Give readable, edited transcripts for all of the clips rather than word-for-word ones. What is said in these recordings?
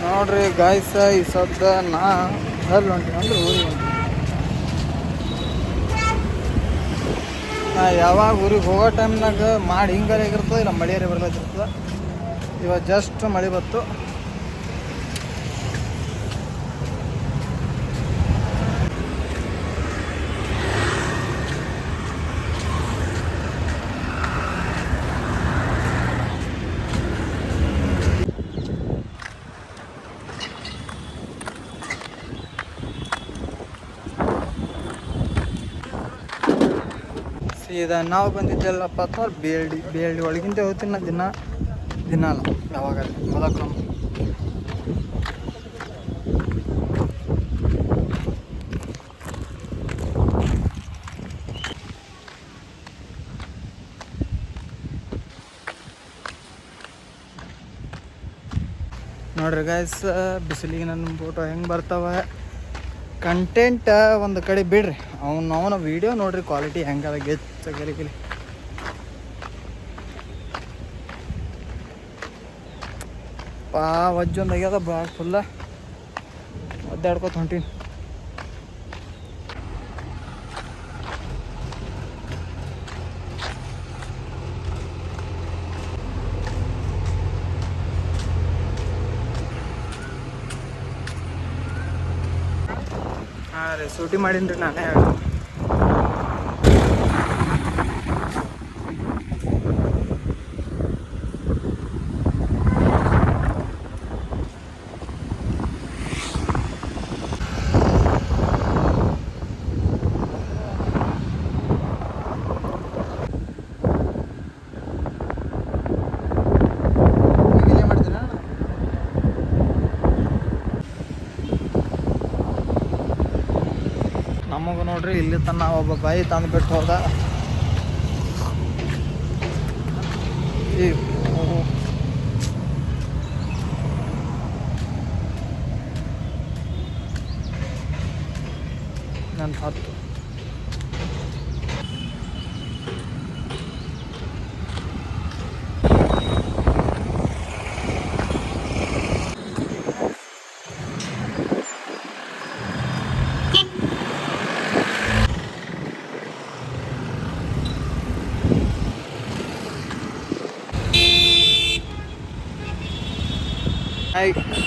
ನೋಡ್ರಿ ಗಾಯ್ಸ ಈ ಸದ್ದ ನಾ ಎಲ್ಲಿ ಹೊಂಟೀನಿ ಅಂದ್ರೆ ಊರಿಗೆ ಹೊಂಟೀನಿ. ನಾ ಯಾವಾಗ ಊರಿಗೆ ಹೋಗೋ ಟೈಮ್ನಾಗ ಮಾಡಿ ಹಿಂಗಾರೆ ಆಗಿರ್ತದೆ, ಇಲ್ಲ ಮಳೆಯಾರೆ ಬರ್ಲತ್ತಿರ್ತದೆ. ಇವಾಗ ಜಸ್ಟ್ ಮಳೆ ಬತ್ತು. ಸೀದಾ ನಾವು ಬಂದಿದ್ದೆಲ್ಲಪ್ಪ ಅಂತ ಬೇಲ್ಡಿ ಒಳಗಿಂದ ಹೋಗ್ತೀನಿ ನಾ ದಿನ ಅಲ್ಲ ಯಾವಾಗ ಮೊದಲು ನೋಡ್ರಿ ಗಾಯ್ಸ್, ಬಿಸಿಲಿಗೆ ನನ್ನ ಫೋಟೋ ಹೆಂಗೆ ಬರ್ತಾವೆ. ಕಂಟೆಂಟ್ ಒಂದು ಕಡೆ ಬಿಡ್ರಿ, ಅವನ ವೀಡಿಯೋ ನೋಡ್ರಿ ಕ್ವಾಲಿಟಿ ಹೆಂಗದ ಗೆಚ್ಚ ಗೆಲಿಗಿಲಿ. ವಜ್ಜೊಂದು ಆಗ್ಯದ ಬ್ಯಾಗ್ ಫುಲ್ಲ ಒದ್ದಾಡ್ಕೊತ ಹೊಂಟೀನಿ. ಹಾಂ ರೀ, ಸೂಟಿ ಮಾಡೀನಿ ರೀ ನಾನೇ. ನಮಗೂ ನೋಡ್ರಿ ಇಲ್ಲಿ ತನ ಒಬ್ಬ ಬಾಯಿ ತಂದು ಬಿಟ್ಟು ಹೋದ. ನನ್ನ ಹತ್ತು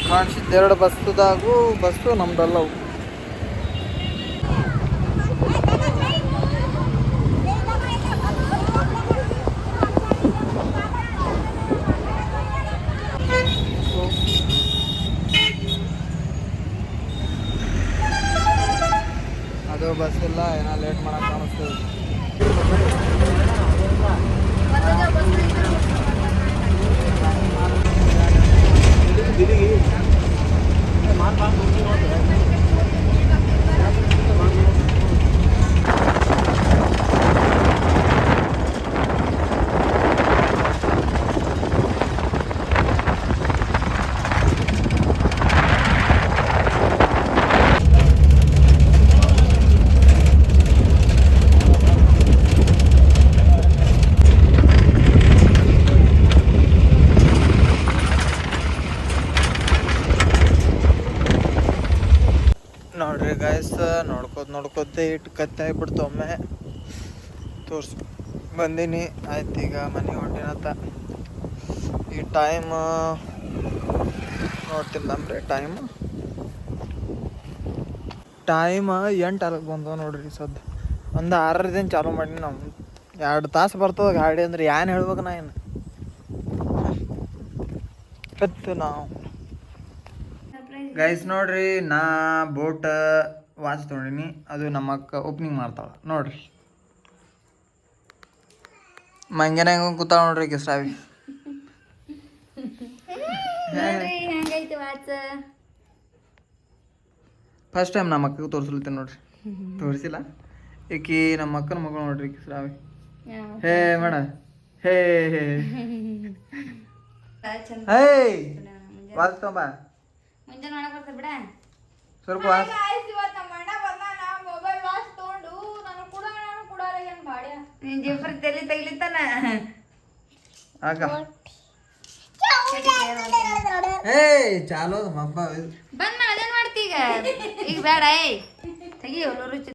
ಕಾಣಿಸಿದ್ದು 2 ಬಸ್ಸು ನಮ್ದಲ್ಲವು. ಅದು ಬಸ್ ಇಲ್ಲ, ಏನೋ ಲೇಟ್ ಮಾಡಕ್ಕೆ ಕಾಣಿಸ್ತದೆ. ನೋಡ್ರಿ ಗಾಯ್ಸ್, ನೋಡ್ಕೋತ ಇಟ್ಟು ಕತ್ತೆ ಆಗ್ಬಿಡ್ತು. ಒಮ್ಮೆ ತೋರ್ಸಿ ಬಂದೀನಿ ಆಯ್ತು. ಈಗ ಮನೆಗೆ ಹೊಂಟಿನತ್ತ. ಈ ಟೈಮ್ ನೋಡ್ತೀನಿ ನಮ್ರಿ, ಟೈಮ್ 8 ಬಂದವ ನೋಡ್ರಿ. ಸದ್ದು ಒಂದು 6 ಚಾಲೂ ಮಾಡೀನಿ. ನಾವು 2 ತಾಸು ಬರ್ತದೆ ಗಾಡಿ ಅಂದ್ರೆ ಏನ್ ಹೇಳ್ಬೇಕು ನಾ. ಏನು ಕತ್ತು ನಾವು ಗೈಸ್ ನೋಡ್ರಿ, ನಾ ಬೋಟ್ ವಾಚ್ ತೊಗೊಂಡಿನಿ. ಅದು ನಮ್ಮ ಅಕ್ಕ ಓಪನಿಂಗ್ ಮಾಡ್ತಾಳೆ ನೋಡ್ರಿ. ಮಂಗನ ಹೆಂಗ ಕೂತಾಳ ನೋಡ್ರಿ ಕಿಸ್ರಾವಿ. ಫಸ್ಟ್ ಟೈಮ್ ನಮ್ಮ ಅಕ್ಕಗೆ ತೋರಿಸ್ಲತ್ತೇನೆ ನೋಡ್ರಿ. ತೋರಿಸಿಲ್ಲ ಈಕಿ ನಮ್ಮ ಅಕ್ಕನ ಮಗಳು ನೋಡ್ರಿ ಕಿಸ್ರಾವಿ. ಹೇ ಮೇಡ, ಹೇ ಹೇ ಹೇ ವಾಚ್ ತೊಂಬ ಮುಂಜಾನೆ ಮಾಡಕ್ ಬರ್ತದೆ ಬಿಡ. ಸ್ವಲ್ಪ ವಾಚ್ ಮೊಬೈಲ್ ವಾಚ್ ತಗೊಂಡು ನಾನು ಕೂಡ ತೈಲಿತ್ತಾನ ಆಗ ಏಯ್ ಚಾಲೋ ಹಬ್ಬ ಬಂದ್ ಅದೇನ್ ಮಾಡ್ತಿ ಈಗ ಈಗ ಬೇಡ ಏಯ್ ತೆಗಿ ರುಚಿ